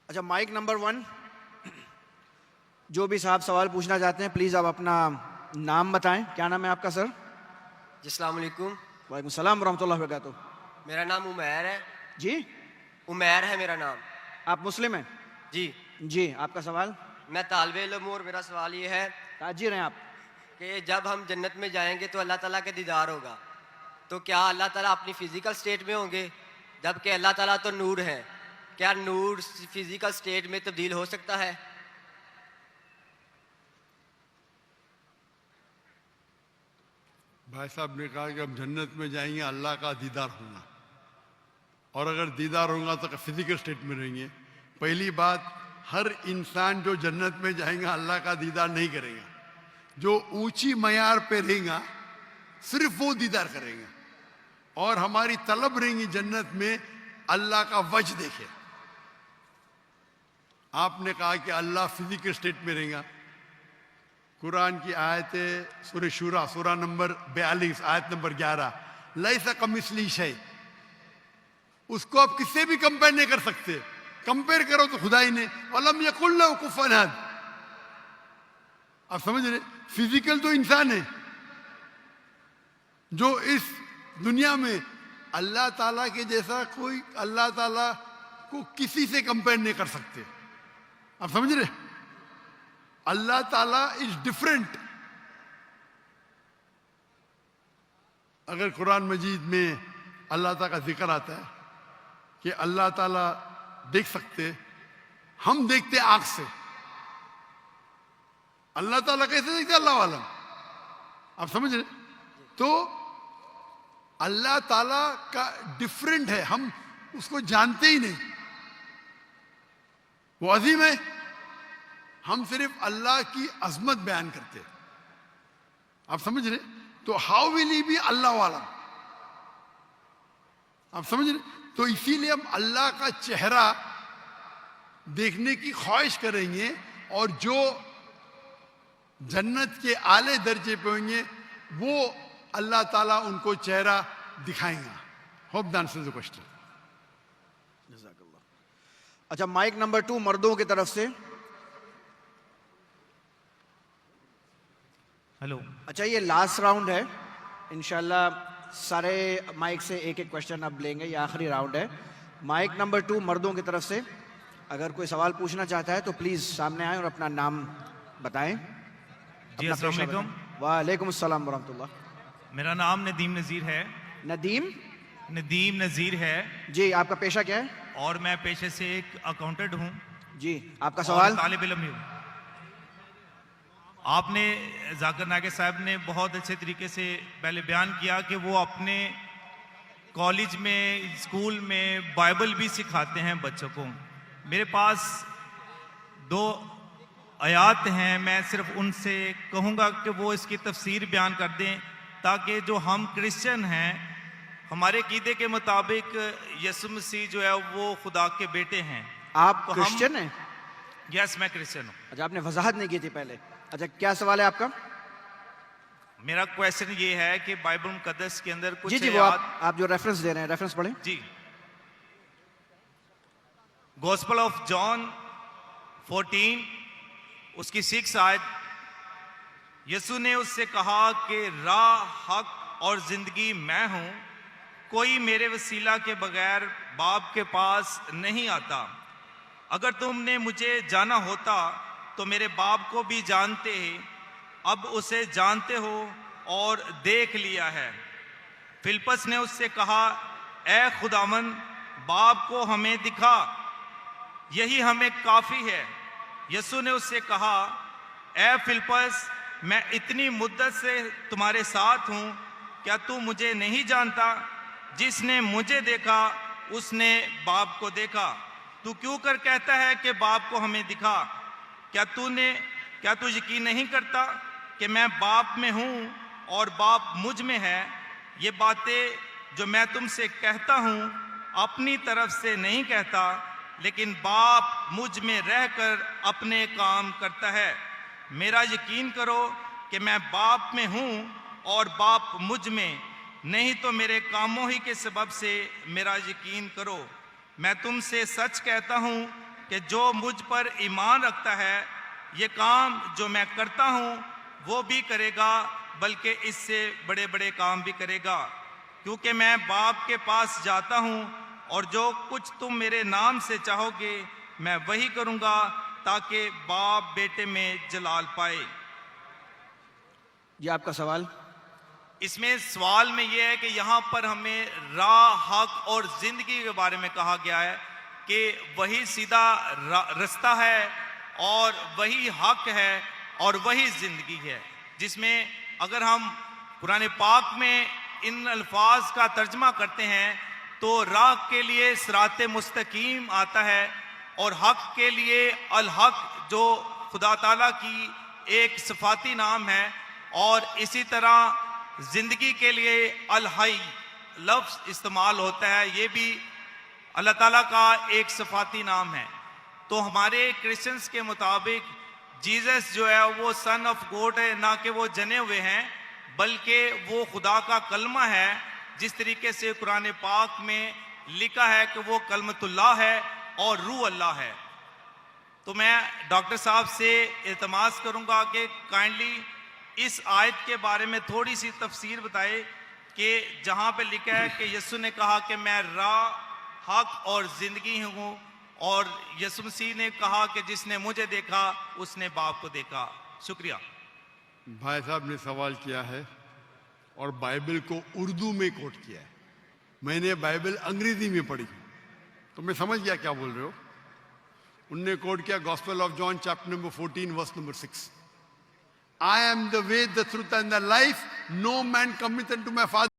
अच्छा, mic number 1, जो भी साहब सवाल पूछना चाहते हैं प्लीज़ आप अपना नाम बताएं। क्या नाम है आपका सर? अस्सलाम वालेकुम। वालेकुम सलाम रहमतुल्लाहि व बरकातुहू। मेरा नाम उमैर है। जी, उमैर है मेरा नाम। आप मुस्लिम हैं? जी। जी, आपका सवाल? मैं तालिबे इल्म हूँ और मेरा सवाल ये है ताजिर हैं आप? कि जब हम जन्नत में जाएंगे तो अल्लाह ताला के दीदार होगा, तो क्या अल्लाह ताला अपनी फ़िज़िकल स्टेट में होंगे? जबकि अल्लाह ताला तो नूर है, क्या नूर फ़िज़िकल स्टेट में तब्दील हो सकता है? भाई साहब ने कहा कि हम जन्नत में जाएंगे, अल्लाह का दीदार होगा, और अगर दीदार होगा तो फिजिकल स्टेट में रहेंगे। पहली बात, हर इंसान जो जन्नत में जाएगा अल्लाह का दीदार नहीं करेगा। जो ऊंची मयार पे रहेगा सिर्फ वो दीदार करेगा, और हमारी तलब रहेंगी जन्नत में अल्लाह का वजह देखे। आपने कहा कि अल्लाह फिजिकल स्टेट में रहेगा। कुरान की आयत है सूरह शूरा, सूरा नंबर 42 आयत नंबर 11, लैसा कमिस्ली शै, उसको आप किससे भी कंपेयर नहीं कर सकते। कंपेयर करो तो खुदाई ने अलम यकुल लहू कुफुवन अहद। आप समझ रहे, फिजिकल तो इंसान है जो इस दुनिया में अल्लाह ताला के जैसा कोई अल्लाह ताला को किसी से कंपेयर नहीं कर सकते। आप समझ रहे, अल्लाह ताला इज डिफरेंट। अगर कुरान मजीद में अल्लाह ताला का जिक्र आता है कि अल्लाह ताला देख सकते, हम देखते आंख से, अल्लाह ताला कैसे देखते अल्लाह वाला। आप समझ रहे, तो अल्लाह ताला का डिफरेंट है, हम उसको जानते ही नहीं। वो अजीम है, हम सिर्फ अल्लाह की अजमत बयान करते। आप समझ रहे, तो हाउ विल ही बी अल्लाह वाला। आप समझ रहे, तो इसीलिए हम अल्लाह का चेहरा देखने की ख्वाहिश करेंगे, और जो जन्नत के आले दर्जे पे होंगे वो अल्लाह ताला उनको चेहरा दिखाएगा। Hope the answer the question. अच्छा, माइक नंबर 2 मर्दों की तरफ से। हेलो। अच्छा, ये लास्ट राउंड है, इंशाल्लाह सारे माइक से एक एक क्वेश्चन अब लेंगे, ये आखिरी राउंड है। माइक नंबर 2 मर्दों की तरफ से, अगर कोई सवाल पूछना चाहता है तो प्लीज सामने आए और अपना नाम बताएं। जी, अस्सलाम वालेकुम। वालेकुम अस्सलाम वरहमतुल्लाह। मेरा नाम नदीम नज़ीर है। नदीम नज़ीर है जी, आपका पेशा क्या है? और मैं पेशे से एक अकाउंटेंट हूँ। जी, आपका सवाल? तालिब इल्म हूँ। आपने जाकिर नागे साहब ने बहुत अच्छे तरीके से पहले बयान किया कि वो अपने कॉलेज में, स्कूल में बाइबल भी सिखाते हैं बच्चों को। मेरे पास 2 आयात हैं, मैं सिर्फ उनसे कहूँगा कि वो इसकी तफसीर बयान कर दें, ताकि जो हम क्रिश्चियन हैं, हमारे कीदे के मुताबिक यसु मसीह जो है वो खुदा के बेटे हैं। आप क्रिश्चियन हैं? यस, मैं क्रिश्चियन हूँ। अच्छा, आपने वजाहत नहीं की थी पहले। अच्छा, क्या सवाल है आपका? मेरा क्वेश्चन ये है कि बाइबल मुकद्दस के अंदर कुछ जी, वो आप जो रेफरेंस दे रहे हैं, रेफरेंस पढ़ें। जी, गॉस्पेल ऑफ जॉन 14 उसकी 6 आयत, यसु ने उससे कहा कि राह, हक और जिंदगी मैं हूं, कोई मेरे वसीला के बगैर बाप के पास नहीं आता। अगर तुमने मुझे जाना होता तो मेरे बाप को भी जानते, अब उसे जानते हो और देख लिया है। फिलिप्पस ने उससे कहा, ए खुदावन, बाप को हमें दिखा, यही हमें काफी है। यसु ने उससे कहा, ए फिलिप्पस, मैं इतनी मुद्दत से तुम्हारे साथ हूं, क्या तू मुझे नहीं जानता? जिसने मुझे देखा उसने बाप को देखा। तू क्यों कर कहता है कि बाप को हमें दिखा? क्या तू यकीन नहीं करता कि मैं बाप में हूं और बाप मुझ में है? ये बातें जो मैं तुमसे कहता हूं अपनी तरफ से नहीं कहता, लेकिन बाप मुझ में रहकर अपने काम करता है। मेरा यकीन करो कि मैं बाप में हूं और बाप मुझ में, नहीं तो मेरे कामों ही के सबब से मेरा यकीन करो। मैं तुमसे सच कहता हूं कि जो मुझ पर ईमान रखता है ये काम जो मैं करता हूँ वो भी करेगा, बल्कि इससे बड़े बड़े काम भी करेगा, क्योंकि मैं बाप के पास जाता हूँ और जो कुछ तुम मेरे नाम से चाहोगे मैं वही करूँगा, ताकि बाप बेटे में जलाल पाए। ये आपका सवाल। इसमें सवाल में यह है कि यहाँ पर हमें राह, हक और जिंदगी के बारे में कहा गया है कि वही सीधा रास्ता है और वही हक है और वही जिंदगी है, जिसमें अगर हम कुरान पाक में इन अल्फाज का तर्जमा करते हैं तो राह के लिए सिराते मुस्तकीम आता है और हक के लिए अल हक जो खुदा ताला की एक सिफाती नाम है, और इसी तरह जिंदगी के लिए अल हई लफ्ज इस्तेमाल होता है, ये भी अल्लाह ताला का एक सिफाती नाम है। तो हमारे क्रिश्चियंस के मुताबिक जीसस जो है वो सन ऑफ गॉड है, ना कि वो जने हुए हैं, बल्कि वो खुदा का कलमा है, जिस तरीके से कुरान पाक में लिखा है कि वो कलमतुल्लाह है और रूह अल्लाह है। तो मैं डॉक्टर साहब से इल्तमास करूंगा कि काइंडली इस आयत के बारे में थोड़ी सी तफसीर बताए कि जहां पे लिखा है कि यीशु ने कहा कि मैं राह, हक और जिंदगी हूं, और यीशु मसीह ने कहा कि जिसने मुझे देखा उसने बाप को देखा। शुक्रिया। भाई साहब ने सवाल किया है और बाइबल को उर्दू में कोट किया है। मैंने बाइबल अंग्रेजी में पढ़ी तो मैं समझ गया क्या बोल रहे हो। उनने कोट किया gospel of John chapter number 14 verse number 6, I am the way, the truth and the life. No man cometh unto my Father